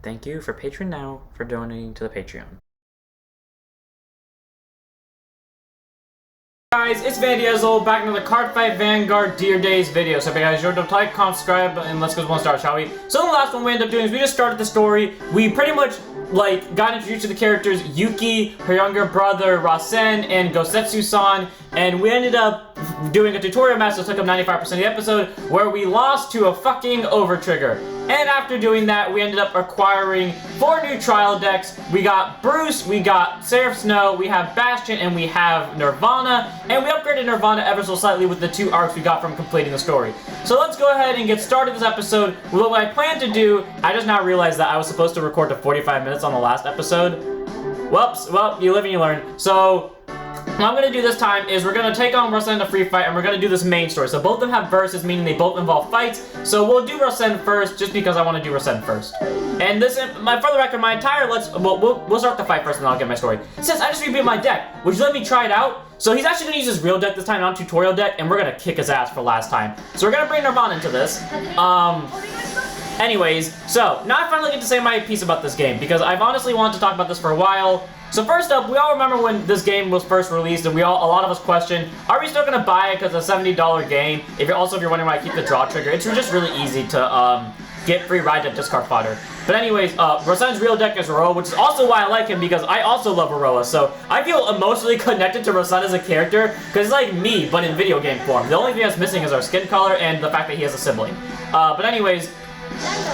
Thank you for Patreon now for donating to the Patreon. Guys, it's Van Diesel, back in another Cardfight Vanguard Dear Days video. So if you guys enjoyed, don't like, comment, subscribe, and let's go 1 star, shall we? So the last one we ended up doing is we just started the story. We pretty much, got introduced to the characters Yuki, her younger brother Rasen, and Gosetsu-san, and we ended up doing a tutorial match that took up 95% of the episode, where we lost to a fucking overtrigger. And after doing that, we ended up acquiring 4 new trial decks. We got Bruce, we got Seraph Snow, we have Bastion, and we have Nirvana. And we upgraded Nirvana ever so slightly with the 2 arcs we got from completing the story. So let's go ahead and get started this episode with what I planned to do. I just now realized that I was supposed to record to 45 minutes on the last episode. Whoops, well, you live and you learn. So what I'm going to do this time is we're going to take on Rasen in a free fight, and we're going to do this main story. So both of them have verses, meaning they both involve fights. So we'll do Rasen first, just because I want to do Rasen first. And this, for the record, my entire we'll start the fight first, and then I'll get my story. Since I just rebuilt my deck, would you let me try it out? So he's actually going to use his real deck this time, not tutorial deck, and we're going to kick his ass for last time. So we're going to bring Nirvana into this. Anyways, so now I finally get to say my piece about this game, because I've honestly wanted to talk about this for a while. So first up, we all remember when this game was first released, and a lot of us questioned, are we still gonna buy it because it's a $70 game? If you're wondering why I keep the draw trigger, it's just really easy to get free ride at discard fodder. But anyways, Rasen's real deck is Aroa, which is also why I like him, because I also love Aroa. So I feel emotionally connected to Rasen as a character, because it's like me, but in video game form. The only thing that's missing is our skin color and the fact that he has a sibling. But anyways,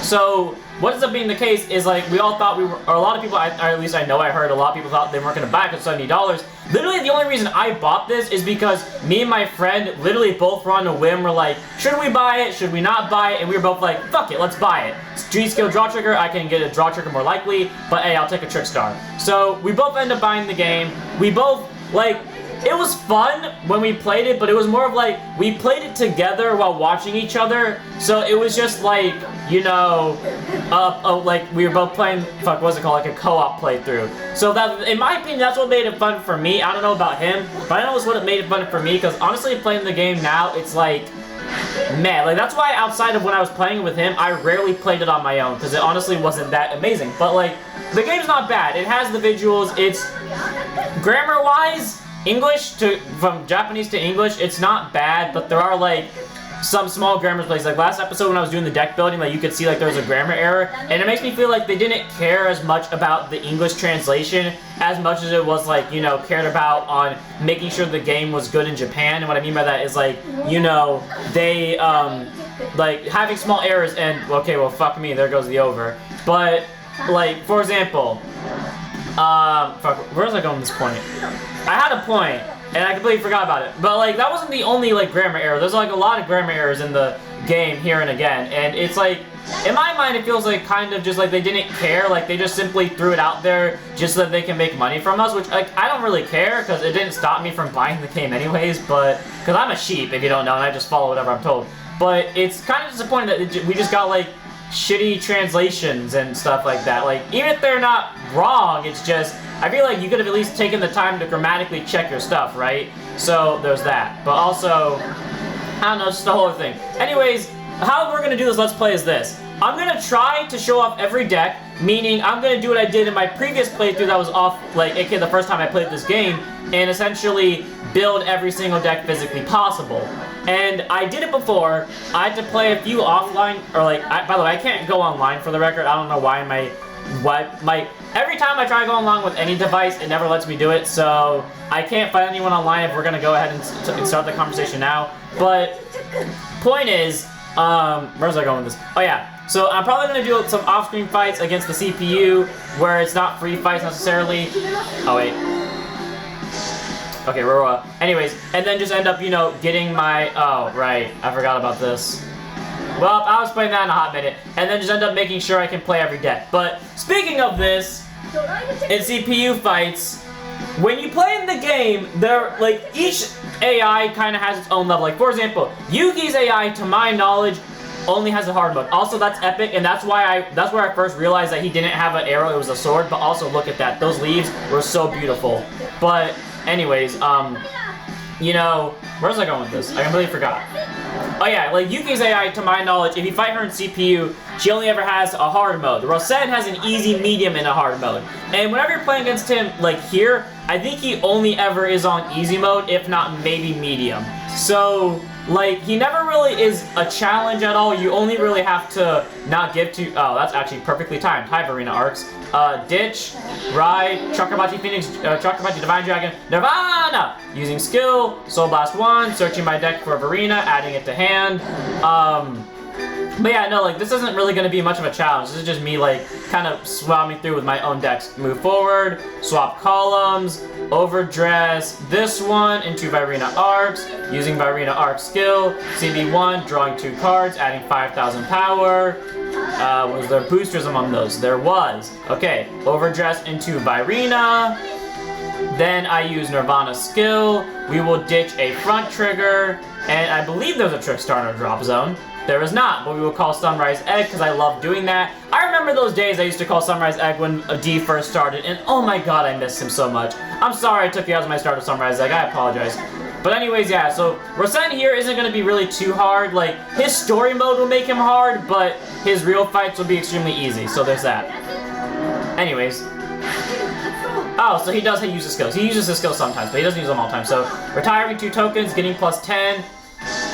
so what ends up being the case is, we all thought or a lot of people, or at least I know I heard a lot of people thought they weren't going to buy it at $70. Literally, the only reason I bought this is because me and my friend literally both were on a whim. We're like, should we buy it? Should we not buy it? And we were both like, fuck it, let's buy it. It's G-skill draw trigger, I can get a draw trigger more likely, but hey, I'll take a trick star. So we both end up buying the game. We both, it was fun when we played it, but it was more of we played it together while watching each other. So it was just we were both playing, what's it called, a co-op playthrough. So that, in my opinion, that's what made it fun for me. I don't know about him, but I know it's what made it fun for me, because honestly, playing the game now, it's man, that's why outside of when I was playing with him, I rarely played it on my own, because it honestly wasn't that amazing. But the game's not bad. It has the visuals. It's grammar-wise, from Japanese to English, it's not bad, but there are some small grammar plays. Last episode when I was doing the deck building, you could see there was a grammar error, and it makes me feel like they didn't care as much about the English translation as much as it was cared about on making sure the game was good in Japan. And what I mean by that is they having small errors and okay, well, fuck me, there goes the over. But for example, where was I going at this point? I had a point, and I completely forgot about it. But, that wasn't the only, grammar error. There's, a lot of grammar errors in the game here and again. And it's, in my mind, it feels kind of just they didn't care. They just simply threw it out there just so that they can make money from us, which, I don't really care, because it didn't stop me from buying the game anyways, but, because I'm a sheep, if you don't know, and I just follow whatever I'm told. But it's kind of disappointing that we just got, shitty translations and stuff like that. Even if they're not wrong, it's just, I feel you could have at least taken the time to grammatically check your stuff, right? So there's that. But also, I don't know, it's just the whole thing. Anyways, how we're gonna do this Let's Play is this. I'm gonna try to show off every deck, meaning I'm gonna do what I did in my previous playthrough that was off, aka the first time I played this game, and essentially build every single deck physically possible. And I did it before. I had to play a few offline, or by the way, I can't go online for the record. I don't know why every time I try to go online with any device, it never lets me do it, so I can't find anyone online if we're gonna go ahead and start the conversation now. But, point is, where was I going with this? Oh yeah, so I'm probably gonna do some off-screen fights against the CPU, where it's not free fights necessarily. Oh wait. Okay, anyways, and then just end up, getting my, oh, right, I forgot about this. Well, I was playing that in a hot minute, and then just end up making sure I can play every deck. But, speaking of this, in CPU fights, when you play in the game, each AI kind of has its own level. For example, Yuki's AI, to my knowledge, only has a hard mode. Also, that's epic, and that's where I first realized that he didn't have an arrow, it was a sword. But also, look at that, those leaves were so beautiful. But anyways, where's I going with this? I completely forgot. Oh yeah, like Yuki's AI, to my knowledge, if you fight her in CPU, she only ever has a hard mode. Rosen has an easy, medium, and a hard mode. And whenever you're playing against him, like here, I think he only ever is on easy mode, if not maybe medium. So, like, he never really is a challenge at all. You only really have to not give to... Oh, that's actually perfectly timed. Hi, Varina Arcs. Ditch, Ride, Chakrabarti Phoenix, Chakrabarti Divine Dragon, Nirvana! Using skill, Soul Blast 1, searching my deck for Varina, adding it to hand. But yeah, no, like, this isn't really going to be much of a challenge. This is just me, like, kind of swapping through with my own decks. Move forward, swap columns, overdress this one into Virina Arcs, using Virina Arc skill, CB1, drawing 2 cards, adding 5,000 power. Was there boosters among those? There was. Okay, overdress into Virina. Then I use Nirvana skill. We will ditch a front trigger, and I believe there's a trick star in our drop zone. There is not, but we will call Sunrise Egg because I love doing that. I remember those days I used to call Sunrise Egg when D first started, and oh my god, I miss him so much. I'm sorry I took you as my start of Sunrise Egg, I apologize. But anyways, yeah, so Rosen here isn't going to be really too hard. Like, his story mode will make him hard, but his real fights will be extremely easy, so there's that. Anyways. Oh, so he does use his skills. He uses his skills sometimes, but he doesn't use them all the time. So, retiring 2 tokens, getting plus 10,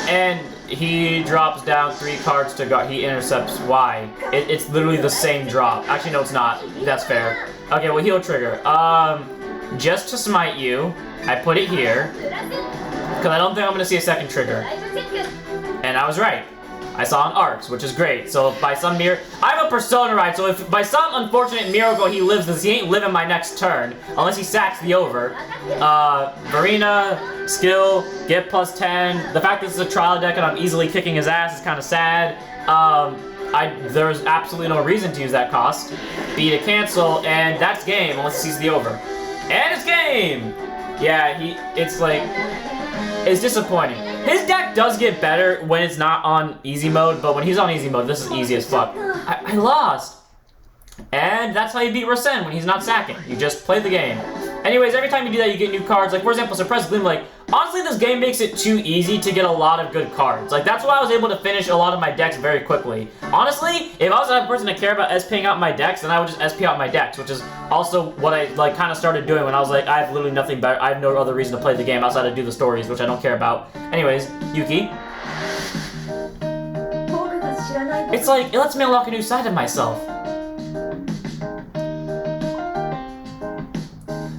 and he drops down 3 cards to guard. He intercepts Y. It's literally the same drop. Actually, no, it's not. That's fair. Okay, well, he'll trigger. Just to smite you, I put it here, because I don't think I'm going to see a second trigger. And I was right. I saw an Arcs, which is great. So if by some I have a Persona Ride, so if by some unfortunate miracle he lives this, he ain't living my next turn, unless he sacks the over. Varina, skill, get plus 10. The fact that this is a trial deck and I'm easily kicking his ass is kind of sad. There's absolutely no reason to use that cost. B to cancel, and that's game, unless he sees the over. And it's game! Yeah, it's disappointing. His deck does get better when it's not on easy mode, but when he's on easy mode, this is easy as fuck. I lost! And that's how you beat Rosen, when he's not sacking. You just play the game. Anyways, every time you do that, you get new cards. Like, for example, Suppressed Gleam, like, honestly, this game makes it too easy to get a lot of good cards. Like, that's why I was able to finish a lot of my decks very quickly. Honestly, if I was the type of person to care about SPing out my decks, then I would just SP out my decks, which is also what I, like, kind of started doing when I was like, I have literally nothing better. I have no other reason to play the game outside of do the stories, which I don't care about. Anyways, Yuki. It's like, it lets me unlock a new side of myself.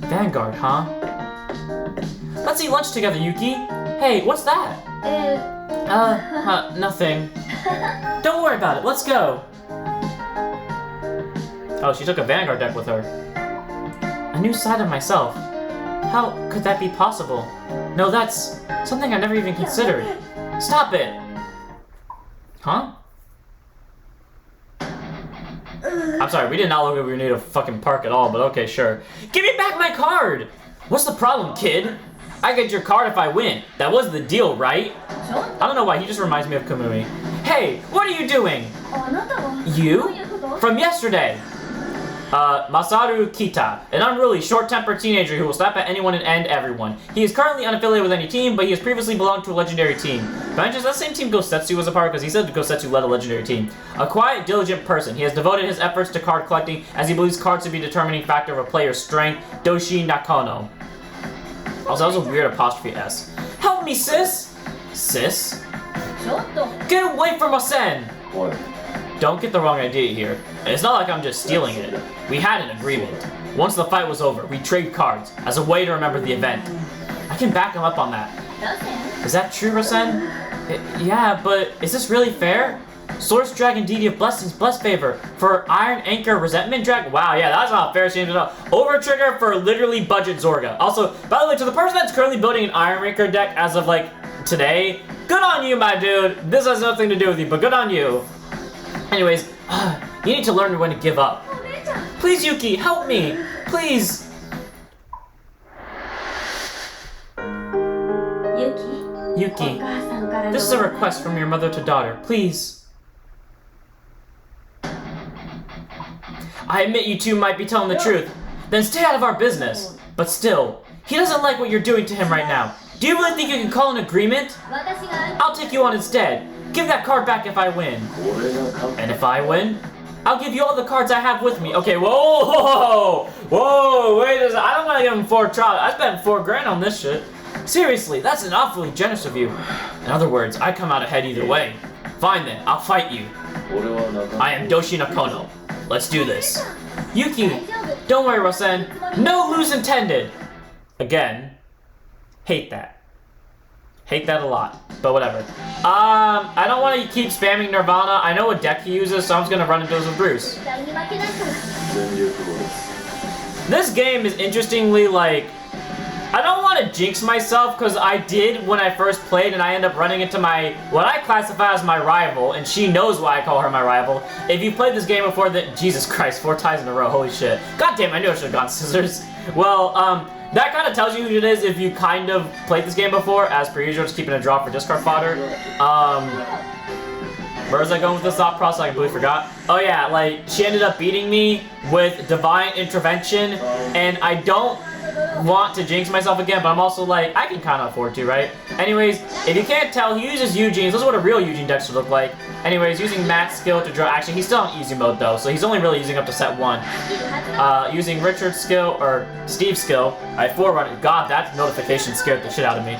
Vanguard, huh? Let's eat lunch together, Yuki. Hey, what's that? Nothing. Don't worry about it, let's go. Oh, she took a Vanguard deck with her. A new side of myself. How could that be possible? No, that's something I never even considered. Stop it! Huh? I'm sorry, we did not look like we were near a fucking park at all, but okay, sure. Give me back my card! What's the problem, kid? I get your card if I win. That was the deal, right? I don't know why, he just reminds me of Kamui. Hey, what are you doing? You? From yesterday. Masaru Kita, an unruly, short-tempered teenager who will slap at anyone and end everyone. He is currently unaffiliated with any team, but he has previously belonged to a legendary team. But that same team Gosetsu was a part, because he said Gosetsu led a legendary team. A quiet, diligent person. He has devoted his efforts to card collecting, as he believes cards to be a determining factor of a player's strength. Doshi Nakono. Also, that was a weird apostrophe S. Help me, sis! Sis? Get away from Rosen! Don't get the wrong idea here. It's not like I'm just stealing it. We had an agreement. Once the fight was over, we trade cards as a way to remember the event. I can back him up on that. Is that true, Rosen? Yeah, but is this really fair? Source Dragon, Deity of Blessings, Bless Favor. For Iron Anchor, Resentment Dragon. Wow, yeah, that's not fair exchange at all. Over Trigger for literally Budget Zorga. Also, by the way, to the person that's currently building an Iron Anchor deck as of, like, today, good on you, my dude. This has nothing to do with you, but good on you. Anyways, you need to learn when to give up. Please, Yuki, help me. Please. Yuki, this is a request from your mother to daughter. Please. I admit you two might be telling the truth. Then stay out of our business. But still, he doesn't like what you're doing to him right now. Do you really think you can call an agreement? I'll take you on instead. Give that card back if I win. And if I win, I'll give you all the cards I have with me. Okay, whoa, wait a second. I don't want to give him 4 trials. I spent 4 grand on this shit. Seriously, that's an awfully generous of you. In other words, I come out ahead either way. Fine then, I'll fight you. I am Doshi Nakono. Let's do this. Yuki, don't worry, Rosen. No lose intended. Again, hate that. Hate that a lot, but whatever. I don't want to keep spamming Nirvana. I know what deck he uses, so I'm just gonna run into this with Bruce. This game is interestingly like, I don't want to jinx myself because I did when I first played and I end up running into what I classify as my rival, and she knows why I call her my rival. If you played this game before, Jesus Christ, 4 ties in a row, holy shit. God damn, I knew I should have gone scissors. Well, that kind of tells you who it is if you kind of played this game before, as per usual, just keeping a draw for discard fodder. Where was I going with this thought process? I completely forgot. Oh yeah, like, she ended up beating me with Divine Intervention, and I don't want to jinx myself again, but I'm also like, I can kind of afford to, right? Anyways, if you can't tell, he uses Eugene's. This is what a real Eugene deck should look like. Anyways, using Matt's skill to draw. Actually, he's still on easy mode though, so he's only really using up to set 1. Using Richard's skill, or Steve's skill, I forerun. God, that notification scared the shit out of me.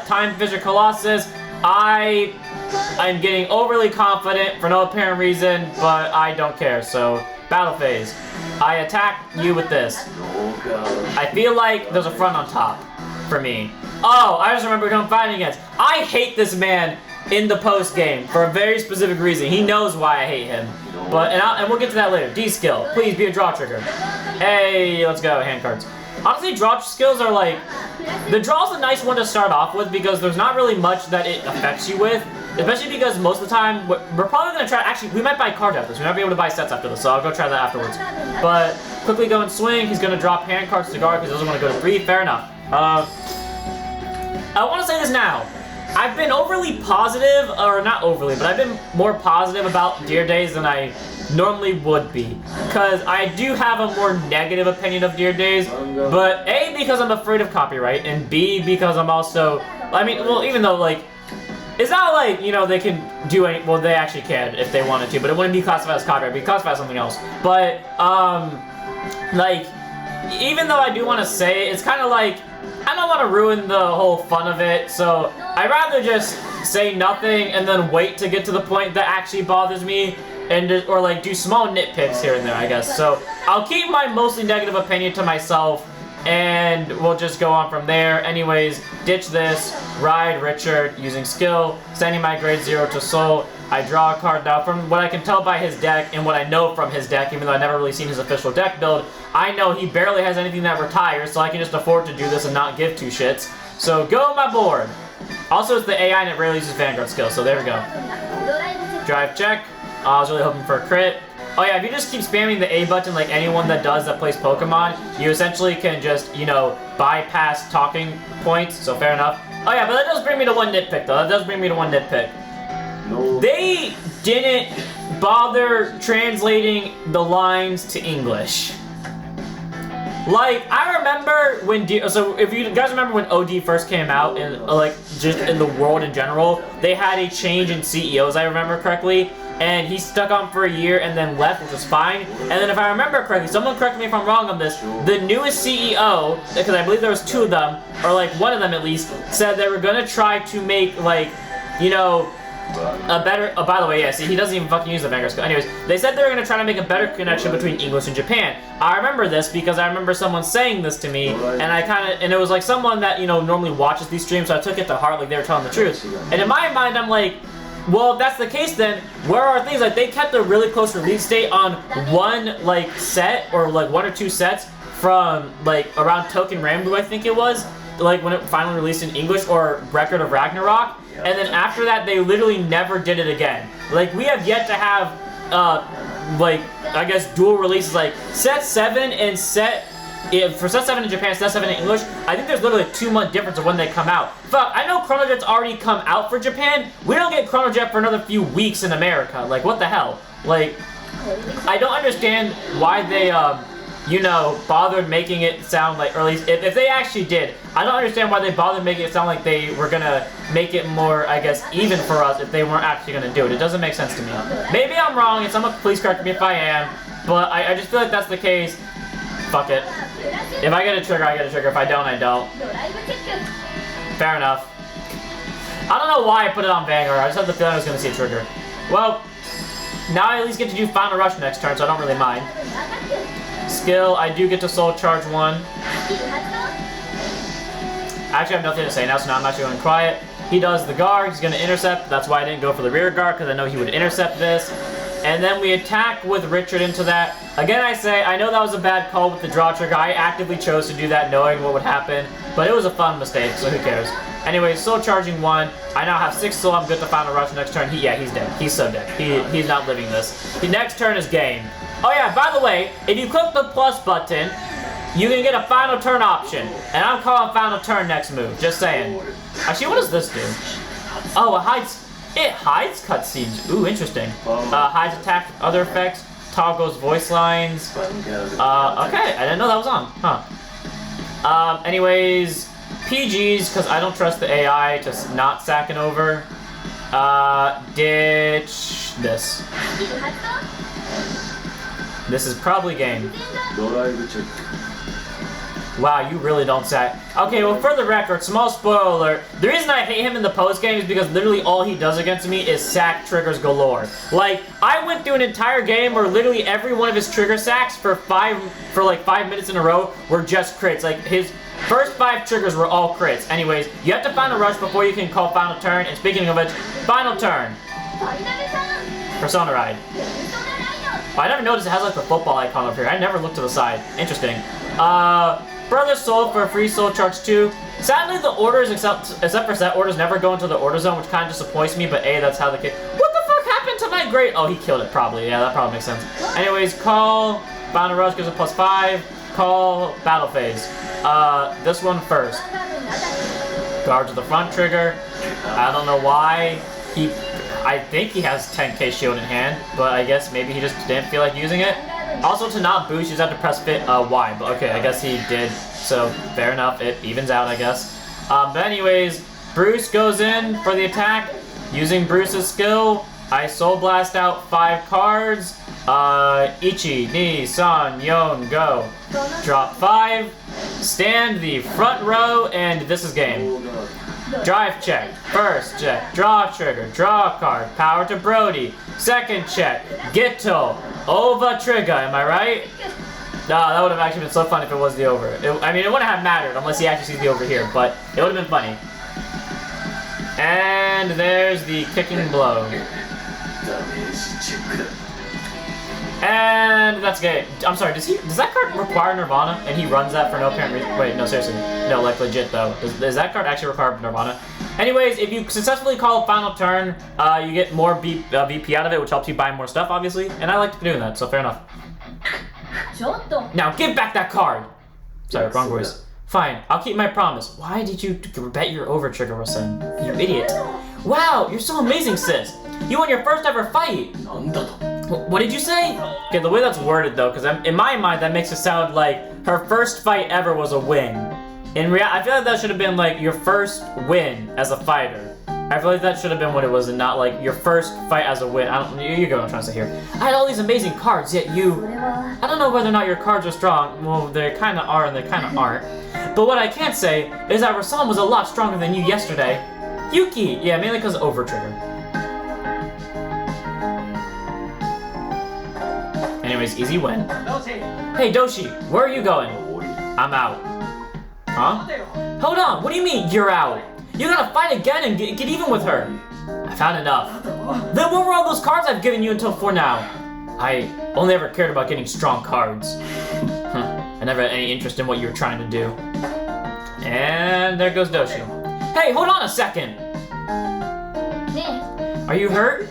Time Fissure Colossus. I'm getting overly confident for no apparent reason, but I don't care, so battle phase. I attack you with this. I feel like there's a front on top for me. Oh, I just remember who I'm fighting against. I hate this man in the post game for a very specific reason. He knows why I hate him. But and we'll get to that later. D skill. Please be a draw trigger. Hey, let's go. Hand cards. Honestly, draw skills are like, the draw's a nice one to start off with because there's not really much that it affects you with. Especially because most of the time, we're probably going to try, actually, we might buy cards after this. We might be able to buy sets after this, so I'll go try that afterwards. But, quickly go and swing. He's going to drop hand cards to guard because he doesn't want to go to 3. Fair enough. I want to say this now. I've been overly positive, or not overly, but I've been more positive about Dear Days than I normally would be. Because I do have a more negative opinion of Dear Days, but A, because I'm afraid of copyright, and B, because I'm also, I mean, well, even though, like, it's not like, you know, they can do any, well, they actually can if they wanted to, but it wouldn't be classified as copyright, it'd be classified as something else. But, like, even though I do want to say it, it's kind of like, I don't want to ruin the whole fun of it, so I'd rather just say nothing and then wait to get to the point that actually bothers me, and just, or like do small nitpicks here and there, I guess. So I'll keep my mostly negative opinion to myself, and we'll just go on from there. Anyways, ditch this, ride Richard using skill, sending my grade 0 to Soul. I draw a card now. From what I can tell by his deck and what I know from his deck, even though I've never really seen his official deck build, I know he barely has anything that retires, so I can just afford to do this and not give 2 shits. So go my board. Also, it's the AI and it rarely uses Vanguard skill, so there we go. Drive check. I was really hoping for a crit. Oh yeah, if you just keep spamming the A button like anyone that plays Pokemon, you essentially can just, you know, bypass talking points, so fair enough. Oh yeah, but that does bring me to one nitpick though. That does bring me to one nitpick. No. They didn't bother translating the lines to English. Like, I remember when, so if you guys remember when OD first came out, and like, just in the world in general, they had a change in CEOs, I remember correctly, and he stuck on for a year and then left, which was fine. And then if I remember correctly, someone correct me if I'm wrong on this, the newest CEO, because I believe there was 2 of them, or like one of them at least, said they were gonna try to make, like, you know, a better, by the way, yeah, see, he doesn't even fucking use the Vanguard skill. Anyways, they said they were going to try to make a better connection between English and Japan. I remember this because I remember someone saying this to me, and and it was like someone that, you know, normally watches these streams, so I took it to heart like they were telling the truth. And in my mind, I'm like, well, if that's the case then, where are things? Like, they kept a really close release date on one, like, set, or like 1 or 2 sets from, like, around Token Rambu, I think it was, like, when it finally released in English, or Record of Ragnarok. And then after that, they literally never did it again. Like, we have yet to have, like, I guess dual releases, like, set 7 and for set 7 in Japan, set 7 in English, I think there's literally a 2-month difference of when they come out. Fuck, I know Chrono Jet's already come out for Japan. We don't get Chrono Jet for another few weeks in America. Like, what the hell? Like, I don't understand why they, you know, bothered making it sound like, or at least if they actually did, I don't understand why they bothered making it sound like they were gonna make it more, I guess, even for us if they weren't actually gonna do it. It doesn't make sense to me. Maybe I'm wrong, and someone please correct me if I am, but I just feel like that's the case. Fuck it. If I get a trigger, I get a trigger. If I don't, I don't. Fair enough. I don't know why I put it on Vanguard. I just had the feeling I was gonna see a trigger. Well, now I at least get to do Final Rush next turn, so I don't really mind. Skill, I do get to Soul Charge 1. Actually, I have nothing to say now, so now I'm actually going quiet. He does the guard, he's going to intercept. That's why I didn't go for the rear guard, because I know he would intercept this. And then we attack with Richard into that. Again, I say, I know that was a bad call with the draw trigger. I actively chose to do that knowing what would happen, but it was a fun mistake, so who cares. Anyway, Soul Charging 1. I now have 6 soul. I'm good to Final Rush next turn. Yeah, he's dead. He's so dead. He's not living this. The next turn is game. Oh yeah, by the way, if you click the plus button, you can get a final turn option. And I'm calling final turn next move. Just saying. Actually, what does this do? Oh, it hides cutscenes. Ooh, interesting. Hides attack, other effects, toggles voice lines. Okay, I didn't know that was on. Huh. Anyways, PGs, because I don't trust the AI to not sacking over. Ditch this. This is probably game. Wow, you really don't sack. Okay, well, for the record, small spoiler alert, the reason I hate him in the post game is because literally all he does against me is sack triggers galore. Like, I went through an entire game where literally every one of his trigger sacks for like 5 minutes in a row were just crits. Like, his first 5 triggers were all crits. Anyways, you have to Final Rush before you can call Final Turn, and speaking of which, Final Turn. Persona Ride. I never noticed it has like the football icon up here. I never looked to the side. Interesting. Brother Soul for a free Soul Charge 2. Sadly, the orders, except for set orders, never go into the order zone, which kind of disappoints me, but A, that's how the kid... What the fuck happened to my grade? Oh, he killed it, probably. Yeah, that probably makes sense. Anyways, call. Final Rush gives a +5. Call. Battle Phase. This one first. Guard to the front trigger. I don't know why I think he has 10k shield in hand, but I guess maybe he just didn't feel like using it. Also, to not boost, you just have to press Y, but okay, I guess he did, so fair enough, it evens out, I guess. But anyways, Bruce goes in for the attack. Using Bruce's skill, I Soul Blast out 5 cards. Ichi, Ni, San, Yon, go. Drop 5. Stand the front row, and this is game. Drive check. First check. Draw trigger. Draw card. Power to Brody. Second check. Gitto. Ova trigger. Am I right? No, that would have actually been so fun if it was the over. I mean, it wouldn't have mattered unless he actually sees the over here, but it would have been funny. And there's the kicking blow. And that's gay. I'm sorry, does that card require Nirvana? And he runs that for no apparent reason? Wait, no, seriously. No, like legit though. Does that card actually require Nirvana? Anyways, if you successfully call a final turn, you get more VP out of it, which helps you buy more stuff, obviously. And I like doing that, so fair enough. Now, give back that card! Sorry, wrong voice. Fine, I'll keep my promise. Why did you bet your over trigger, Rosen? You idiot. Wow, you're so amazing, sis. You won your first ever fight. What did you say? Okay, the way that's worded though, because in my mind that makes it sound like her first fight ever was a win. In reality, I feel like that should have been like your first win as a fighter. I feel like that should have been what it was, and not like your first fight as a win. You get what I'm trying to say here. I had all these amazing cards, yet I don't know whether or not your cards are strong. Well, they kind of are and they kind of aren't. But what I can say is that Rasan was a lot stronger than you yesterday. Yuki! Yeah, mainly because of over trigger. Anyways, easy win. Hey, Doshi, where are you going? I'm out. Huh? Hold on, what do you mean, you're out? You're gonna fight again and get even with her. I found enough. Then what were all those cards I've given you until for now? I only ever cared about getting strong cards. I never had any interest in what you were trying to do. And there goes Doshi. Hey, hold on a second. Are you hurt?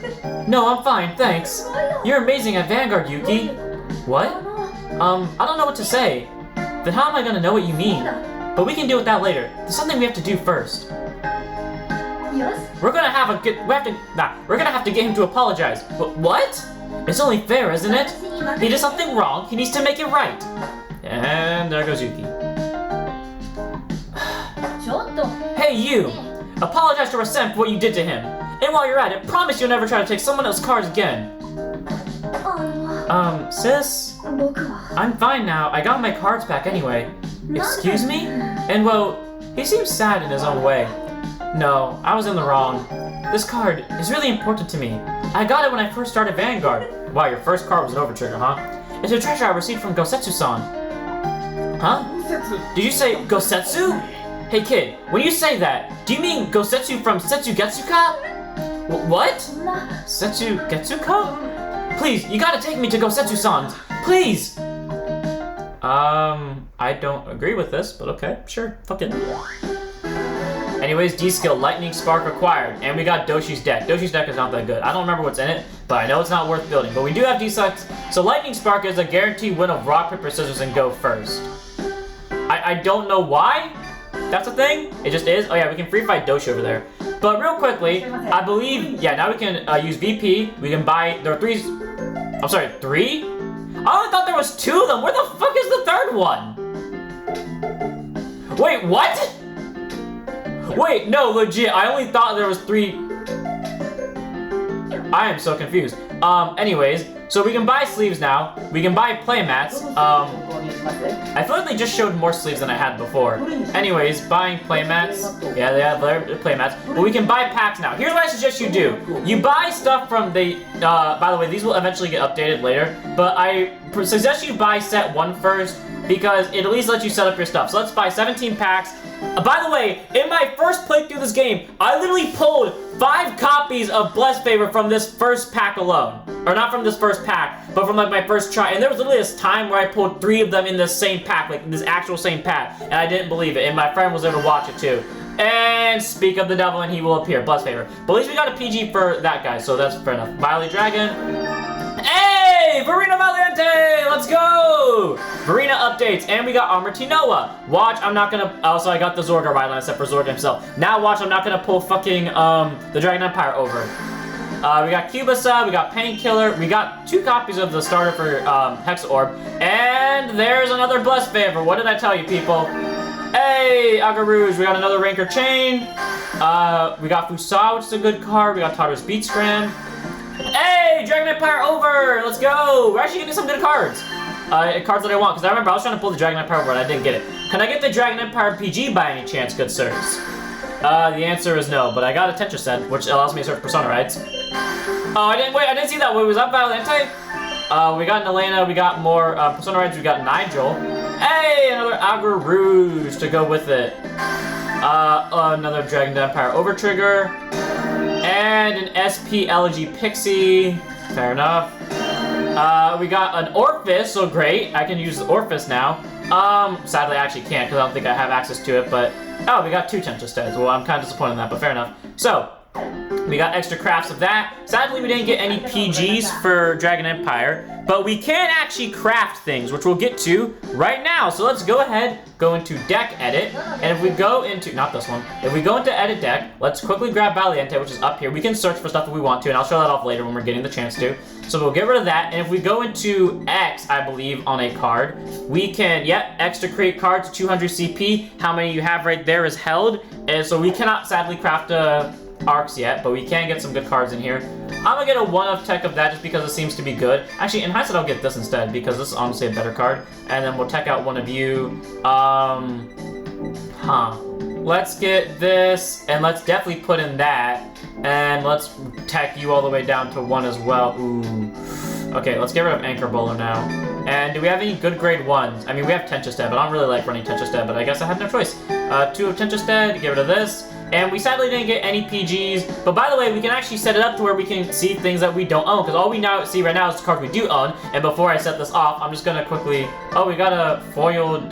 No, I'm fine, thanks. You're amazing at Vanguard, Yuki. What? I don't know what to say. Then how am I gonna know what you mean? But we can deal with that later. There's something we have to do first. We're gonna have to get him to apologize. What? It's only fair, isn't it? He did something wrong. He needs to make it right. And there goes Yuki. Hey, you! Apologize to Rasen for what you did to him. And while you're at it, promise you'll never try to take someone else's cards again. Sis? I'm fine now. I got my cards back anyway. Excuse me? And well, he seems sad in his own way. No, I was in the wrong. This card is really important to me. I got it when I first started Vanguard. Wow, your first card was an overtrigger, huh? It's a treasure I received from Gosetsu-san. Huh? Did you say Gosetsu? Hey kid, when you say that, do you mean Gosetsu from Setsugetsuka? What? Setsugetsuka? Please, you gotta take me to Gosetsu-san's. Please! I don't agree with this, but okay, sure, fuck it. Anyways, D-skill, Lightning Spark acquired, and we got Doshi's deck. Doshi's deck is not that good. I don't remember what's in it, but I know it's not worth building. But we do have D-Sucks, so Lightning Spark is a guaranteed win of rock, paper, scissors, and go first. I don't know why that's a thing. It just is. Oh yeah, we can free fight Doshi over there. But real quickly, I believe, yeah, now we can use VP. We can buy, there are three? I only thought there was 2 of them. Where the fuck is the 3rd one? Wait, what? Wait, no, legit, I only thought there was 3. I am so confused. Anyways, so we can buy sleeves now. We can buy playmats. I feel like they just showed more sleeves than I had before. Anyways, buying playmats. Yeah, they have their playmats. But we can buy packs now. Here's what I suggest you do. You buy stuff from the, by the way, these will eventually get updated later. But I suggest you buy set 1 first, because it at least lets you set up your stuff. So let's buy 17 packs. By the way, in my first playthrough of this game, I literally pulled 5 copies of Blessed Favor from this first pack alone. Or not from this first pack, but from like my first try. And there was literally this time where I pulled 3 of them in this same pack, like this actual same pack. And I didn't believe it, and my friend was there to watch it too. And speak of the devil and he will appear, Blessed Favor. But at least we got a PG for that guy, so that's fair enough. Violet Dragon. Hey! Verena Valiente! Let's go! Verena updates, and we got Armor Tinoa. Watch, I'm not gonna... Also, I got the Zorgar Violin except for Zorg himself. Now watch, I'm not gonna pull fucking, the Dragon Empire over. We got Cubasa, we got Painkiller, we got 2 copies of the starter for, Hex Orb. And there's another Blessed Favor. What did I tell you, people? Hey, Agarouge, we got another Ranker Chain. We got Fusa, which is a good card. We got Tatter's Beat Scram. Hey, Dragon Empire over! Let's go! We're actually getting some good cards. Cards that I want, because I remember I was trying to pull the Dragon Empire over and I didn't get it. Can I get the Dragon Empire PG by any chance, good sirs? The answer is no, but I got a Tetra set, which allows me to search Persona rights. Oh, I didn't see that. Wait, was that Valente? We got Nelena, we got more Persona rights, we got Nigel. Hey, another Agra Rouge to go with it. Another Dragon Empire Overtrigger. And an SP Elegy Pixie. Fair enough. We got an Orphis, so great. I can use the Orphis now. Sadly I actually can't because I don't think I have access to it, but... Oh, we got 2 Tencha Steads. Well, I'm kind of disappointed in that, but fair enough. So, we got extra crafts of that. Sadly, we didn't get any PGs for Dragon Empire, but we can actually craft things, which we'll get to right now. So let's go ahead, go into deck edit, and if we go into, not this one, if we go into edit deck, let's quickly grab Valiente, which is up here. We can search for stuff if we want to, and I'll show that off later when we're getting the chance to. So we'll get rid of that, and if we go into X, I believe, on a card, we can, X to create cards, 200 CP. How many you have right there is held, and so we cannot sadly craft arcs yet, but we can get some good cards in here. I'm gonna get a 1-of tech of that just because it seems to be good. Actually, in hindsight, I'll get this instead because this is honestly a better card. And then we'll tech out one of you. Let's get this, and let's definitely put in that. And let's tech you all the way down to 1 as well. Ooh. Okay, let's get rid of Anchor Bowler now. And do we have any good grade 1s? I mean, we have Tencha Stead, but I don't really like running Tencha Stead, but I guess I have no choice. 2 of Tencha Stead, get rid of this. And we sadly didn't get any PGs, but by the way, we can actually set it up to where we can see things that we don't own, because all we now see right now is the cards we do own, and before I set this off, I'm just gonna quickly, oh, we got a foiled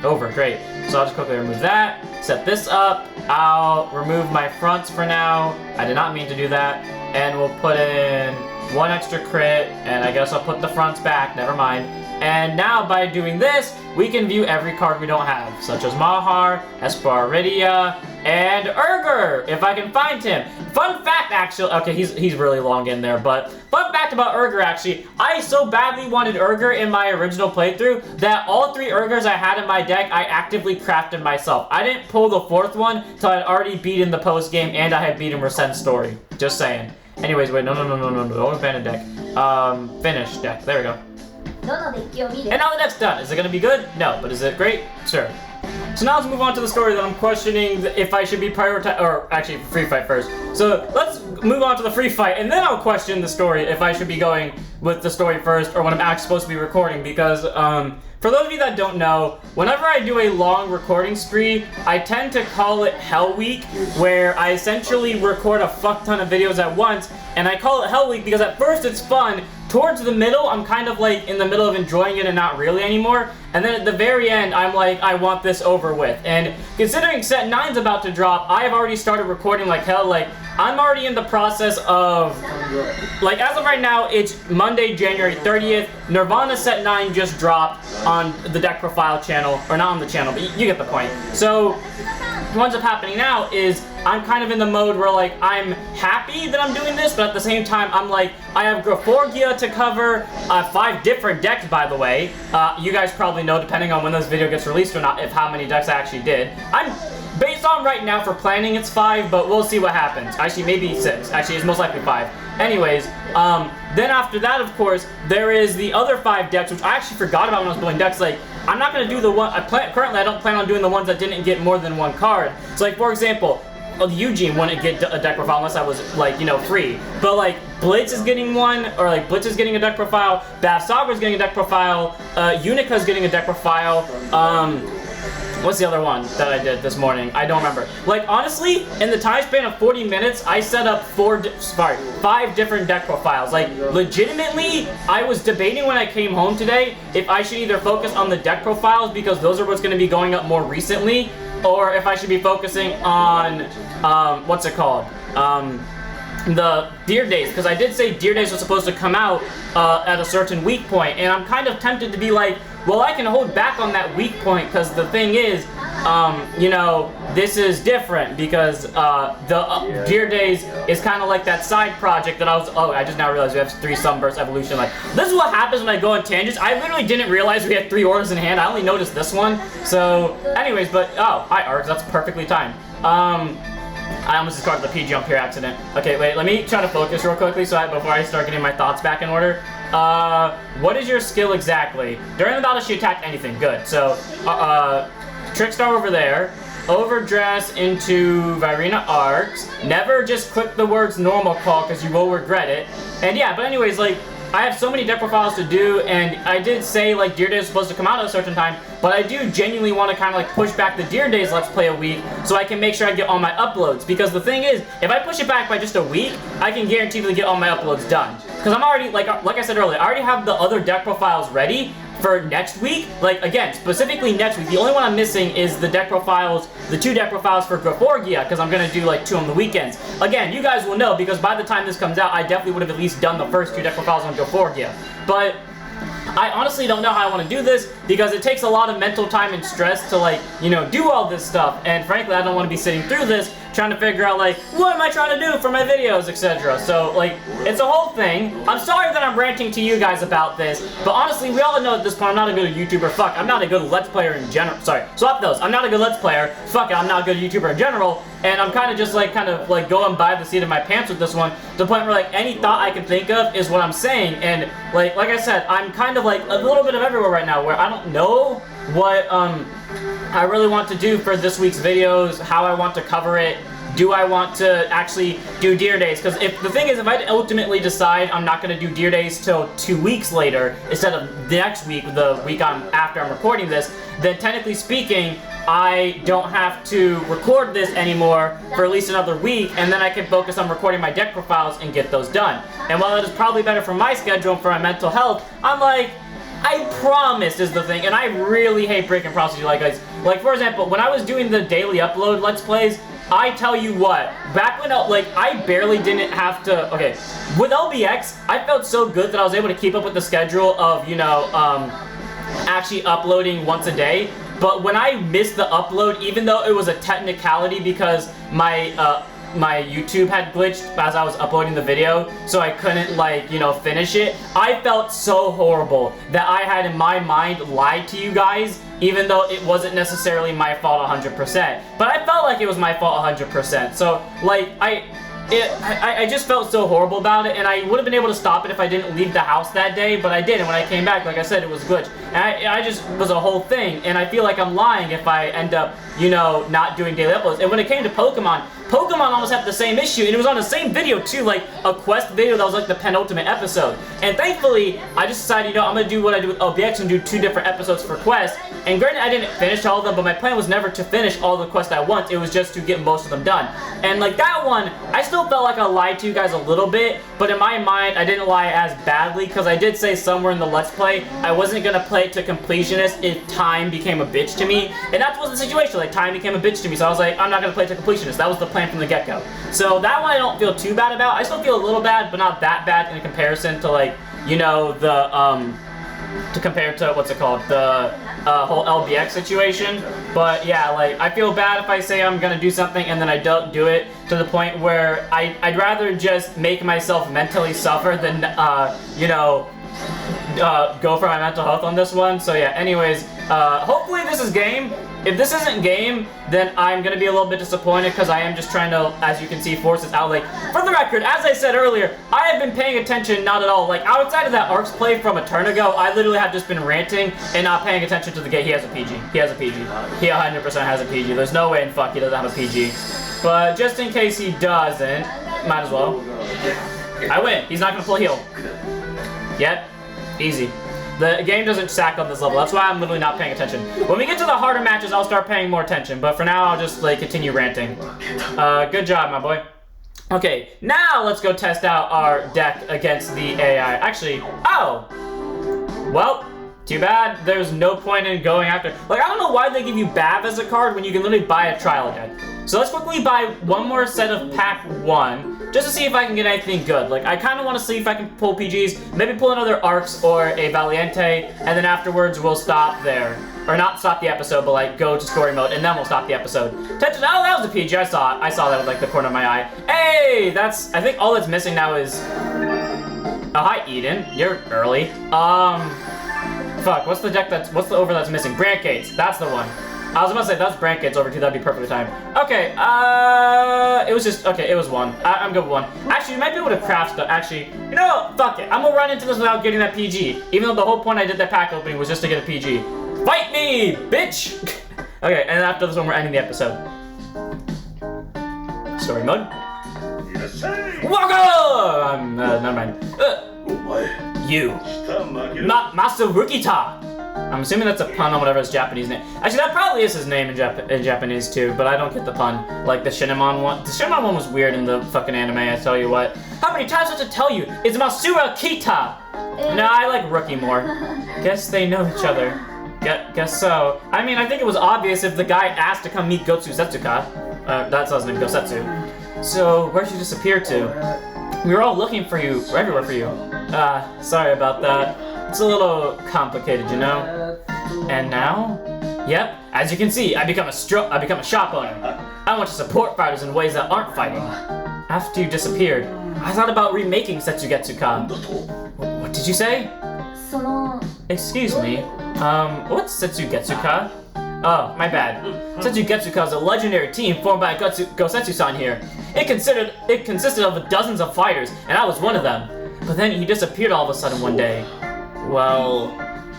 over, great. So I'll just quickly remove that, set this up, I'll remove my fronts for now, I did not mean to do that, and we'll put in 1 extra crit, and I guess I'll put the fronts back, never mind. And now by doing this, we can view every card we don't have, such as Mahar, Esparidia, and Urger, if I can find him. Fun fact, actually, okay, he's really long in there, but fun fact about Urger, actually, I so badly wanted Urger in my original playthrough that all 3 Urgers I had in my deck, I actively crafted myself. I didn't pull the 4th one till I'd already beaten the post game and I had beaten Rasen's story. Just saying. Anyways, wait, no, don't abandon deck. Finish deck, there we go. And now the deck's done. Is it gonna be good? No, but is it great? Sure. So now let's move on to the story that I'm questioning if I should be prioritizing, or actually free fight first. So let's move on to the free fight, and then I'll question the story if I should be going with the story first or when I'm actually supposed to be recording, because for those of you that don't know, whenever I do a long recording spree, I tend to call it Hell Week, where I essentially record a fuck ton of videos at once, and I call it Hell Week because at first it's fun. Towards the middle, I'm kind of like in the middle of enjoying it and not really anymore. And then at the very end, I'm like, I want this over with. And considering set 9's about to drop, I have already started recording like hell. Like, I'm already in the process of, like, as of right now, it's Monday, January 30th. Nirvana set 9 just dropped on the deck profile channel, or not on the channel, but you get the point. So what's up happening now is I'm kind of in the mode where, like, I'm happy that I'm doing this, but at the same time, I'm like, I have Graforgia to cover, 5 different decks, by the way. You guys probably know, depending on when this video gets released or not, if how many decks I actually did. I'm based on right now for planning, it's 5, but we'll see what happens. Actually, maybe 6. Actually, it's most likely 5. Anyways, then after that, of course, there is the other 5 decks, which I actually forgot about when I was building decks. Like, I'm not gonna do the one, currently I don't plan on doing the ones that didn't get more than 1 card. So, like, for example, Eugene wouldn't get a deck profile unless I was, like, you know, free. But, like, Blitz is getting one, or, like, Blitz is getting a deck profile, Bavsagra is getting a deck profile, Unica is getting a deck profile, what's the other one that I did this morning? I don't remember. Like, honestly, in the time span of 40 minutes, I set up 5 different deck profiles. Like, legitimately, I was debating when I came home today if I should either focus on the deck profiles because those are what's going to be going up more recently, or if I should be focusing on, what's it called? The Deer Days, because I did say Deer Days was supposed to come out at a certain week point, and I'm kind of tempted to be like, well, I can hold back on that weak point, because the thing is, you know, this is different, because the Deer Days is kind of like that side project that I was, oh, I just now realized we have 3 Sunburst Evolution. Like, this is what happens when I go on tangents. I literally didn't realize we had 3 orders in hand. I only noticed this one. So, anyways, but, oh, hi, Args, that's perfectly timed. I almost discarded the PG on pure accident. Okay, wait, let me try to focus real quickly before I start getting my thoughts back in order. What is your skill exactly? During the battle, she attacked anything. Good. So, Trickstar over there. Overdress into Virena Arcs. Never just click the words normal call because you will regret it. And yeah, but anyways, like, I have so many deck profiles to do, and I did say, like, Deer Days is supposed to come out at a certain time, but I do genuinely want to kind of, like, push back the Deer Days Let's Play a week so I can make sure I get all my uploads. Because the thing is, if I push it back by just a week, I can guarantee to get all my uploads done. Because I'm already, like I said earlier, I already have the other deck profiles ready for next week. Like, again, specifically next week, the only one I'm missing is the deck profiles, the 2 deck profiles for Graforgia, because I'm going to do, like, 2 on the weekends. Again, you guys will know, because by the time this comes out, I definitely would have at least done the first 2 deck profiles on Graforgia. But I honestly don't know how I want to do this, because it takes a lot of mental time and stress to, like, you know, do all this stuff, and frankly, I don't want to be sitting through this trying to figure out, like, what am I trying to do for my videos, etc. So, like, it's a whole thing. I'm sorry that I'm ranting to you guys about this, but honestly, we all know at this point I'm not a good YouTuber. Fuck, I'm not a good Let's Player in general. Sorry, swap those. I'm not a good Let's Player. Fuck it, I'm not a good YouTuber in general, and I'm kind of just, like, going by the seat of my pants with this one, to the point where, like, any thought I can think of is what I'm saying, and, like I said, I'm kind of, like, a little bit of everywhere right now, where I don't know what, I really want to do for this week's videos, how I want to cover it. Do I want to actually do Deer Days? Because if the thing is, if I ultimately decide I'm not going to do Deer Days till 2 weeks later, instead of the next week, the week after I'm recording this, then technically speaking, I don't have to record this anymore for at least another week, and then I can focus on recording my deck profiles and get those done. And while it is probably better for my schedule and for my mental health, I'm like, I promise is the thing, and I really hate breaking promises, like, guys. Like, for example, when I was doing the daily upload Let's Plays, I tell you what, back when, I barely didn't have to, okay, with LBX, I felt so good that I was able to keep up with the schedule of, you know, actually uploading once a day. But when I missed the upload, even though it was a technicality because my YouTube had glitched as I was uploading the video, so I couldn't, like, you know, finish it, I felt so horrible that I had in my mind lied to you guys, even though it wasn't necessarily my fault 100%. But I felt like it was my fault 100%. So, like, I just felt so horrible about it, and I would have been able to stop it if I didn't leave the house that day, but I didn't. When I came back, like I said, it was glitch. And I just was a whole thing, and I feel like I'm lying if I end up, you know, not doing daily uploads. And when it came to Pokemon almost had the same issue, and it was on the same video too, like a quest video that was like the penultimate episode. And thankfully, I just decided, you know, I'm gonna do what I do with LBX and do 2 different episodes for quests. And granted, I didn't finish all of them, but my plan was never to finish all the quests at once. It was just to get most of them done. And like that one, I still felt like I lied to you guys a little bit, but in my mind, I didn't lie as badly, because I did say somewhere in the Let's Play, I wasn't gonna play it to completionist if time became a bitch to me. And that was the situation, like time became a bitch to me, so I was like, I'm not gonna play it to completionist. That was the plan from the get-go. So that one I don't feel too bad about. I still feel a little bad, but not that bad in comparison to, like, you know, the, to compare to, what's it called, the whole LBX situation. But yeah, like, I feel bad if I say I'm gonna do something and then I don't do it, to the point where I'd rather just make myself mentally suffer than, you know, go for my mental health on this one. So yeah, anyways, hopefully this is game. If this isn't game, then I'm gonna be a little bit disappointed, because I am just trying to, as you can see, force this out. Like, for the record, as I said earlier, I have been paying attention not at all. Like, outside of that ARCS play from a turn ago, I literally have just been ranting and not paying attention to the game. He has a PG. He has a PG. He 100% has a PG. There's no way in fuck he doesn't have a PG. But just in case he doesn't, might as well. I win. He's not gonna pull heal. Yet. Easy. The game doesn't sack on this level. That's why I'm literally not paying attention. When we get to the harder matches, I'll start paying more attention. But for now, I'll just, like, continue ranting. Good job, my boy. Okay, now let's go test out our deck against the AI. Actually, oh! Well, too bad. There's no point in going after... Like, I don't know why they give you Bav as a card when you can literally buy a trial deck. So let's quickly buy one more set of Pack 1, just to see if I can get anything good. Like, I kind of want to see if I can pull PGs, maybe pull another ARCS or a Valiente, and then afterwards we'll stop there. Or not stop the episode, but like go to story mode, and then we'll stop the episode. Oh, that was a PG, I saw it. I saw that with like the corner of my eye. Hey, that's, I think all that's missing now is... Oh, hi Eden, you're early. Fuck, what's the what's the over that's missing? Brandcates, that's the one. I was about to say, that's Brandcates over 2, that'd be perfectly timed. Okay, it was just, okay, it was 1. I'm good with 1. Actually, you might be able to craft stuff. Actually, you know, fuck it. I'm gonna run into this without getting that PG. Even though the whole point I did that pack opening was just to get a PG. Fight me, bitch! Okay, and after this one, we're ending the episode. Story mode. Welcome! Never mind. You. Masaru. I'm assuming that's a pun on whatever his Japanese name. Actually, that probably is his name in Japanese too, but I don't get the pun. Like the Shinamon one. The Shinamon one was weird in the fucking anime, I tell you what. How many times do I have to tell you? It's Masaru Kita! No, I like Rookie more. Guess they know each other. Guess so. I mean, I think it was obvious if the guy asked to come meet Gotsu Setsuka. That's his name, Gosetsu. So, where'd you disappear to? We were all looking for you, everywhere for you. Sorry about that. It's a little complicated, you know? And now? Yep, as you can see, I become a shop owner. I want to support fighters in ways that aren't fighting. After you disappeared, I thought about remaking Setsugetsu-kan. What did you say? Excuse me, what's Setsugetsu-kan? Oh, my bad. Setsugetsu-kan is a legendary team formed by Gosetsu-san here. It consisted of dozens of fighters, and I was one of them. But then he disappeared all of a sudden one day. Well,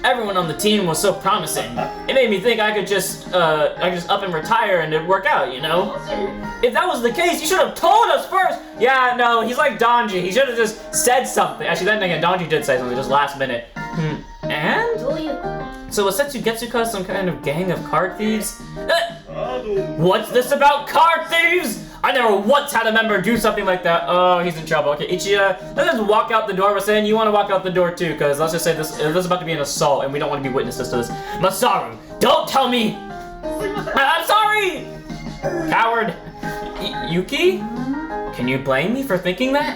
everyone on the team was so promising. It made me think I could just up and retire and it'd work out, you know? If that was the case, you should have told us first! Yeah, no, he's like Donji. He should have just said something. Actually, then again, Donji did say something just last minute. And? So was Setsugetsu-kan some kind of gang of card thieves? What's this about card thieves? I never once had a member do something like that. Oh, he's in trouble. Okay, Ichiya, let's just walk out the door. We're saying you want to walk out the door too, because let's just say this is about to be an assault, and we don't want to be witnesses to this. Masaru, don't tell me! I'm sorry! Coward. Yuki? Can you blame me for thinking that?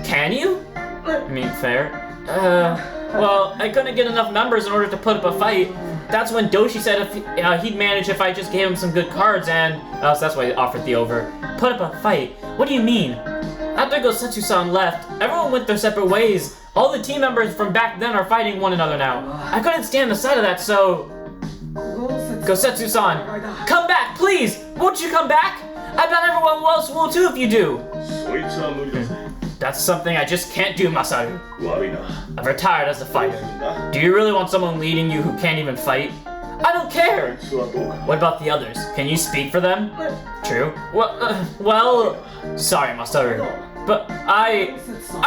Can you? I mean, fair. Well, I couldn't get enough members in order to put up a fight. That's when Doshi said if he'd manage if I just gave him some good cards and... so that's why he offered the over. Put up a fight? What do you mean? After Gosetsu-san left, everyone went their separate ways. All the team members from back then are fighting one another now. I couldn't stand the sight of that, so... Gosetsu-san, come back, please! Won't you come back? I bet everyone else will too if you do. That's something I just can't do, Masaru. I've retired as a fighter. Do you really want someone leading you who can't even fight? I don't care! What about the others? Can you speak for them? True. Well, sorry, Masaru. But I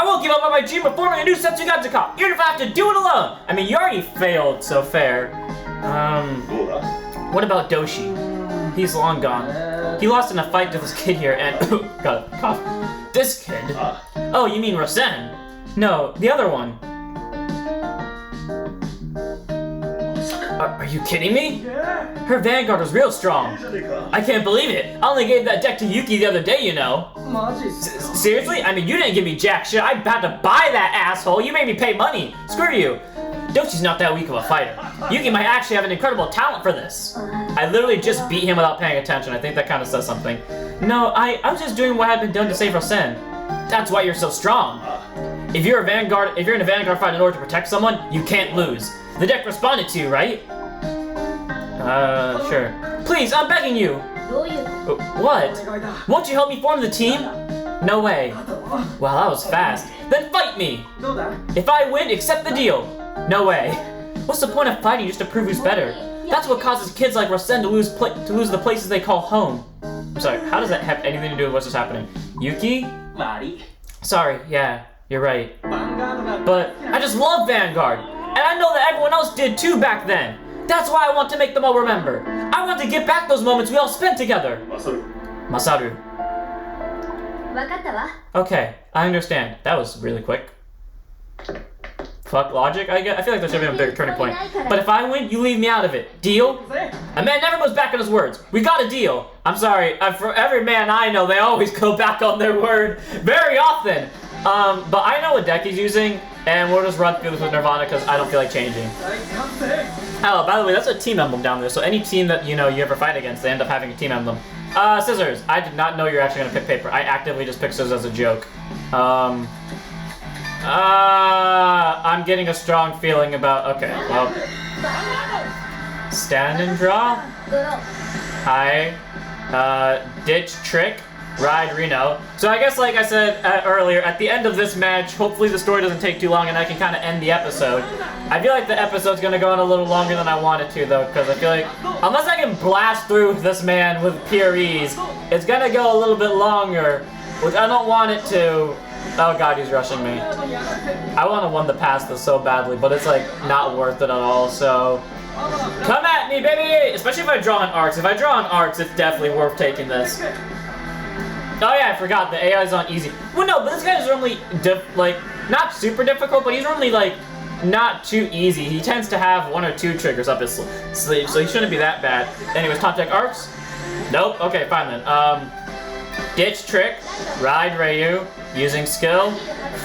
won't give up on my dream of forming a new Setsugatsuka, even if I have to do it alone! I mean, you already failed, so fair. What about Doshi? He's long gone. He lost in a fight to this kid here and... got a cough. This kid? Oh, you mean Rosen? No, the other one. Are you kidding me? Her Vanguard was real strong. I can't believe it. I only gave that deck to Yuki the other day, you know. Seriously? I mean, you didn't give me jack shit. I had to buy that asshole. You made me pay money. Screw you. Doshi's not that weak of a fighter. Yuki might actually have an incredible talent for this. I literally just beat him without paying attention. I think that kind of says something. No, I was just doing what had been done to save Rosen. That's why you're so strong. If you're in a Vanguard fight in order to protect someone, you can't lose. The deck responded to you, right? Sure. Please, I'm begging you! What? Won't you help me form the team? No way. Wow, that was fast. Then fight me! If I win, accept the deal. No way. What's the point of fighting just to prove who's better? That's what causes kids like Rosen to lose the places they call home. I'm sorry, how does that have anything to do with what's just happening? Yuki? Sorry, yeah, you're right. But I just love Vanguard! And I know that everyone else did too back then. That's why I want to make them all remember. I want to get back those moments we all spent together. Masaru. Okay, I understand. That was really quick. Fuck logic, I guess. I feel like there should be a bigger turning point. But if I win, you leave me out of it. Deal? A man never goes back on his words. We got a deal. I'm sorry, for every man I know, they always go back on their word very often. But I know what deck he's using, and we'll just run through this with Nirvana because I don't feel like changing. Oh, by the way, that's a team emblem down there, so any team that, you ever fight against, they end up having a team emblem. Scissors. I did not know you're actually gonna pick paper. I actively just picked scissors as a joke. I'm getting a strong feeling about, okay, well. Stand and draw. Hi. Ditch trick. Ride Reno. So I guess like I said earlier, at the end of this match, hopefully the story doesn't take too long and I can kind of end the episode. I feel like the episode's going to go on a little longer than I want it to though, because I feel like, unless I can blast through this man with pure ease, it's going to go a little bit longer, which I don't want it to. Oh god, he's rushing me. I want to win the pass this so badly, but it's like not worth it at all, so. Come at me, baby! Especially if I draw on arcs. If I draw on arcs, it's definitely worth taking this. Oh yeah, I forgot, the AI is on easy. Well no, but this guy is normally, not super difficult, but he's normally, not too easy. He tends to have 1 or 2 triggers up his sleeve, so he shouldn't be that bad. Anyways, top deck arcs? Nope, okay, fine then. Ditch trick, ride Ryu, using skill,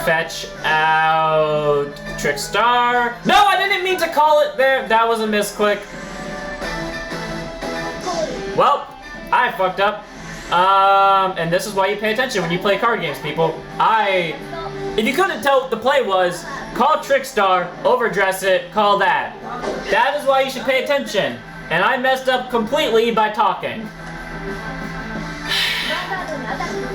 fetch out Trick Star. No, I didn't mean to call it there, that was a misclick. Well, I fucked up. And this is why you pay attention when you play card games, people. If you couldn't tell what the play was, call Trickstar, overdress it, call that. That is why you should pay attention. And I messed up completely by talking.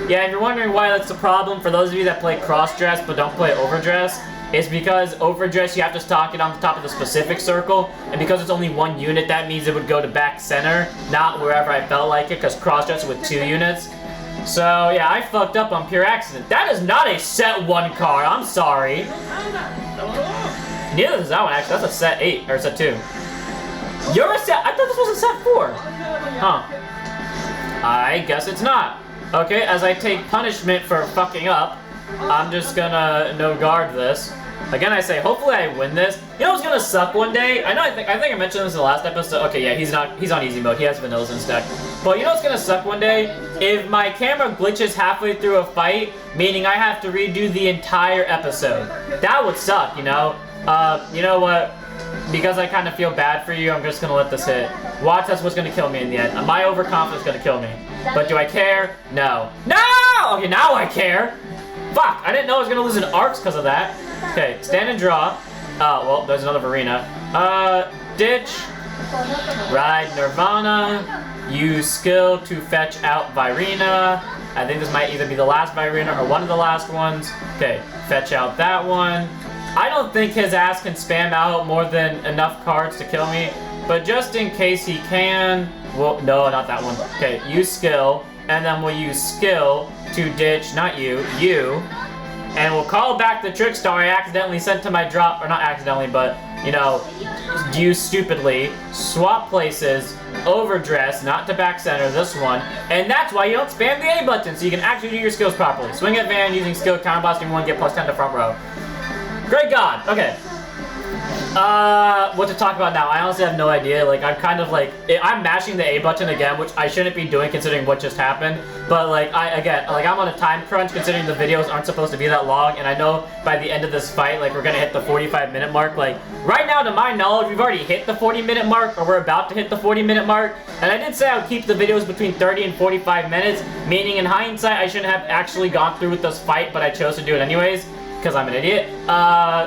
Yeah, if you're wondering why that's the problem, for those of you that play cross-dress but don't play overdress, it's because overdress you have to stock it on the top of the specific circle, and because it's only 1 unit, that means it would go to back center, not wherever I felt like it, because cross-dress with 2 units. So yeah, I fucked up on pure accident. That is not a set 1 card, I'm sorry. Neither is that one actually, that's a set 8, or set 2. You're a set, I thought this was a set 4. Huh. I guess it's not. Okay, as I take punishment for fucking up, I'm just gonna no guard this. Again, I say, hopefully I win this. You know what's gonna suck one day? I think I mentioned this in the last episode. Okay, yeah, he's on easy mode. He has vanillas in stack. But you know what's gonna suck one day? If my camera glitches halfway through a fight, meaning I have to redo the entire episode. That would suck, you know? You know what? Because I kind of feel bad for you, I'm just gonna let this hit. Watch, that's what's gonna kill me in the end. My overconfidence is gonna kill me. But do I care? No. No! Okay, now I care. Fuck, I didn't know I was gonna lose an arcs because of that. Okay, stand and draw. Oh, well, there's another arena. Ditch. Ride Nirvana. Use skill to fetch out Virina. I think this might either be the last Virina or one of the last ones. Okay, fetch out that one. I don't think his ass can spam out more than enough cards to kill me, but just in case he can, well, no, not that one. Okay, use skill, and then we'll use skill to ditch, not you, and we'll call back the trick star I accidentally sent to my drop, or not accidentally, but, you know, used stupidly, swap places, overdress, not to back center, this one, and that's why you don't spam the A button, so you can actually do your skills properly. Swing at Van using skill, counterblasting 1, get plus 10 to front row. Great God, okay. What to talk about now? I honestly have no idea. Like, I'm kind of like, I'm mashing the A button again, which I shouldn't be doing considering what just happened. But like, I'm on a time crunch considering the videos aren't supposed to be that long, and I know by the end of this fight, like, we're gonna hit the 45-minute mark. Like, right now, to my knowledge, we've already hit the 40-minute mark, or we're about to hit the 40-minute mark. And I did say I would keep the videos between 30 and 45 minutes, meaning in hindsight, I shouldn't have actually gone through with this fight, but I chose to do it anyways. Because I'm an idiot.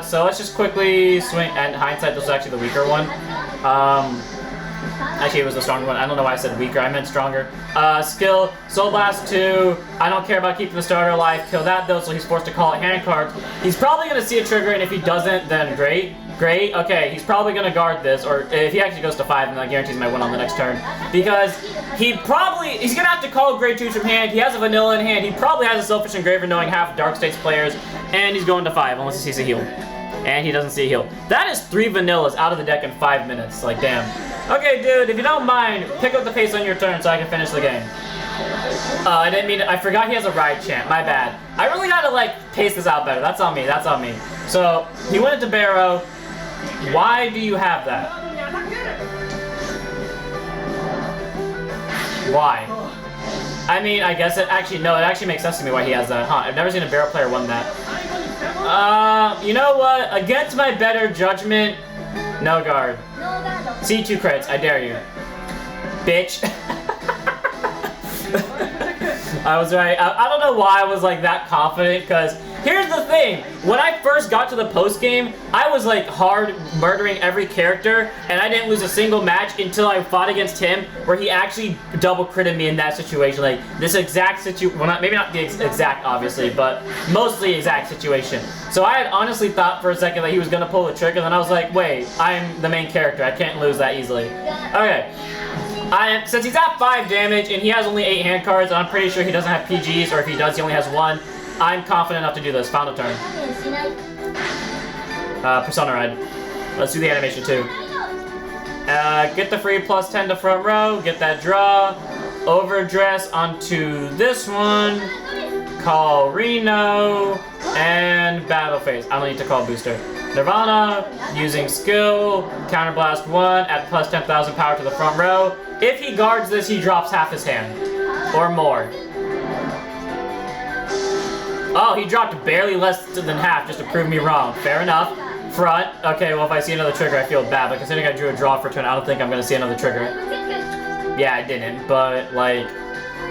So let's just quickly swing, and hindsight, this was actually the weaker one. Actually, it was the stronger one. I don't know why I said weaker, I meant stronger. Skill, Soul Blast 2. I don't care about keeping the starter alive. Kill that though, so he's forced to call it hand cards. He's probably gonna see a trigger, and if he doesn't, then great. Great, okay, he's probably gonna guard this, or if he actually goes to 5, then that guarantees my win on the next turn. Because he's gonna have to call Grade 2s from hand, he has a vanilla in hand, he probably has a Selfish Engraver knowing half Dark States players, and he's going to 5 unless he sees a heal. And he doesn't see a heal. That is 3 vanillas out of the deck in 5 minutes, like damn. Okay dude, if you don't mind, pick up the pace on your turn so I can finish the game. I didn't mean to, I forgot he has a ride chant, my bad. I really gotta like pace this out better, that's on me, that's on me. So, he went into Barrow. Why do you have that? Why? I mean, I guess it actually makes sense to me why he has that, huh? I've never seen a Barrow player win that. You know what? Against my better judgment, no guard. C2 crits, I dare you. Bitch. I was right. I don't know why I was like that confident, because here's the thing. When I first got to the post game, I was like hard murdering every character, and I didn't lose a single match until I fought against him, where he actually double critted me in that situation. Like this exact situation, well, maybe not the exact, obviously, but mostly exact situation. So I had honestly thought for a second that he was gonna pull the trigger, and then I was like, wait, I'm the main character. I can't lose that easily. Okay. Since he's at 5 damage and he has only 8 hand cards, and I'm pretty sure he doesn't have PGs, or if he does, he only has 1. I'm confident enough to do this. Final turn. Persona Ride. Let's do the animation too. Get the free plus 10 to front row. Get that draw. Overdress onto this one. Call Reno. And Battle Phase. I don't need to call Booster. Nirvana. Using skill. Counterblast 1. At plus 10,000 power to the front row. If he guards this, he drops half his hand. Or more. Oh, he dropped barely less than half just to prove me wrong. Fair enough. Front. Okay, well, if I see another trigger, I feel bad. But considering I drew a draw for turn, I don't think I'm going to see another trigger. Yeah, I didn't. But, like,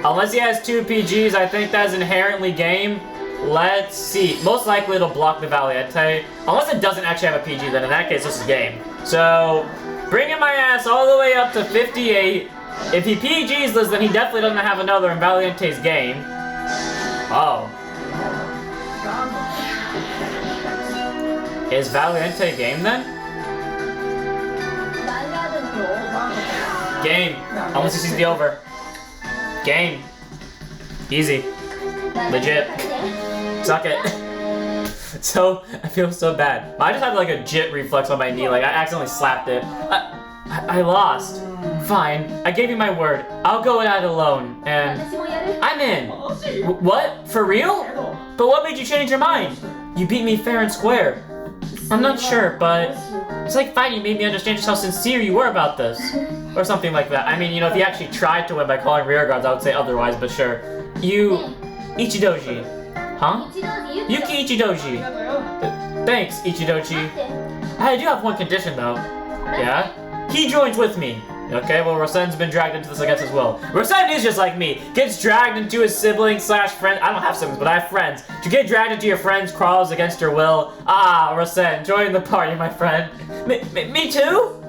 unless he has 2 PGs, I think that's inherently game. Let's see. Most likely it'll block the Valley, I'd say. Unless it doesn't actually have a PG, then in that case, this is game. So, bringing my ass all the way up to 58. If he PGs this, then he definitely doesn't have another in Valiente's game. Oh. Is Valiente game then? Game. Unless he sees the over. Game. Easy. Legit. Suck it. So, I feel so bad. I just had like a jit reflex on my knee, like I accidentally slapped it. I lost. Fine. I gave you my word. I'll go at it alone. And I'm in. What? For real? But what made you change your mind? You beat me fair and square. I'm not sure, but it's like fine, you made me understand just how sincere you were about this. Or something like that. I mean, you know, if you actually tried to win by calling rear guards, I would say otherwise, but sure. You... Ichidoji. Huh? Yuki Ichidoji. Thanks, Ichidoji. I do have one condition though. Yeah? He joins with me. Okay, well, Rosen's been dragged into this, I guess, as well. Rosen is just like me. Gets dragged into his siblings / friends. I don't have siblings, but I have friends. To get dragged into your friends' crawls against your will. Ah, Rosen, join the party, my friend. Me too?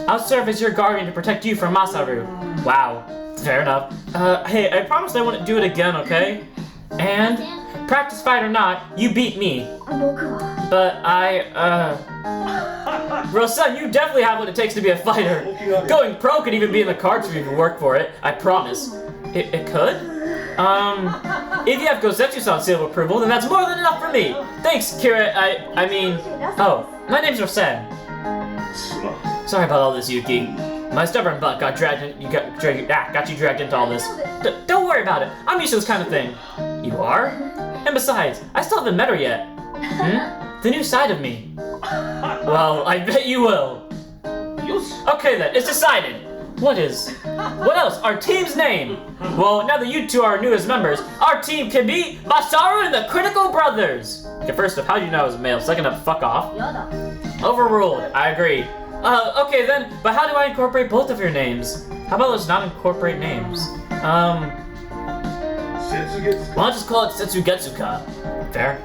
I'll serve as your guardian to protect you from Masaru. Wow, fair enough. Hey, I promised I wouldn't do it again, okay? And, practice fight or not, you beat me. But Rosen, you definitely have what it takes to be a fighter. Going pro could even be in the cards if you work for it, I promise. It could? If you have Gosetsu-san's seal of approval, then that's more than enough for me. Thanks, Kira, oh, my name's Rosen. Sorry about all this, Yuki. My stubborn butt got got you dragged into all this. Don't worry about it. I'm used to this kind of thing. You are? And besides, I still haven't met her yet. The new side of me. Well, I bet you will. Okay then, it's decided. What else? Our team's name. Well, now that you two are our newest members, our team can be Masaru and the Critical Brothers. Okay, first up, how do you know I was a male? Second up, fuck off. Overruled, I agree. Okay then, but how do I incorporate both of your names? How about let's not incorporate names? Why don't I just call it Setsugetsuka? Fair.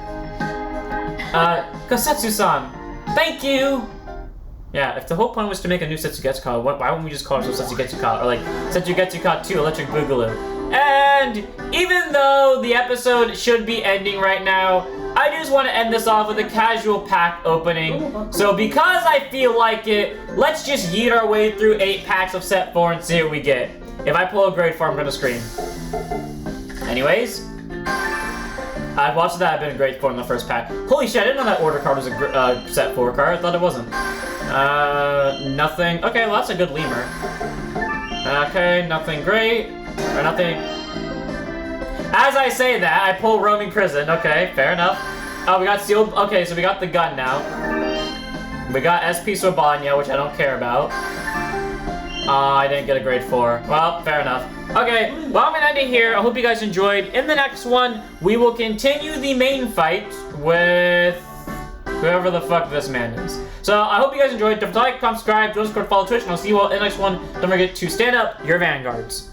Gosetsu-san, thank you! Yeah, if the whole point was to make a new Setsugetsuka, why wouldn't we just call ourselves Setsugetsuka? Or like, Setsugetsuka 2 Electric Boogaloo. And even though the episode should be ending right now, I just want to end this off with a casual pack opening. So because I feel like it, let's just yeet our way through 8 packs of set 4 and see what we get. If I pull a grade 4, I'm gonna scream. Anyways, I've watched that. I've been a grade 4 in the first pack. Holy shit, I didn't know that order card was a set 4 card. I thought it wasn't. Nothing. Okay, well that's a good lemur. Okay, nothing great. Or nothing. As I say that, I pull roaming prison. Okay, fair enough. Oh, we got sealed. Okay, so we got the gun now. We got SP Sobanya, which I don't care about. I didn't get a grade 4. Well, fair enough. Okay, well, I'm gonna end it here. I hope you guys enjoyed. In the next one, we will continue the main fight with whoever the fuck this man is. So, I hope you guys enjoyed. Don't forget to like, comment, subscribe, join Discord, follow Twitch, and I'll see you all in the next one. Don't forget to stand up your Vanguards.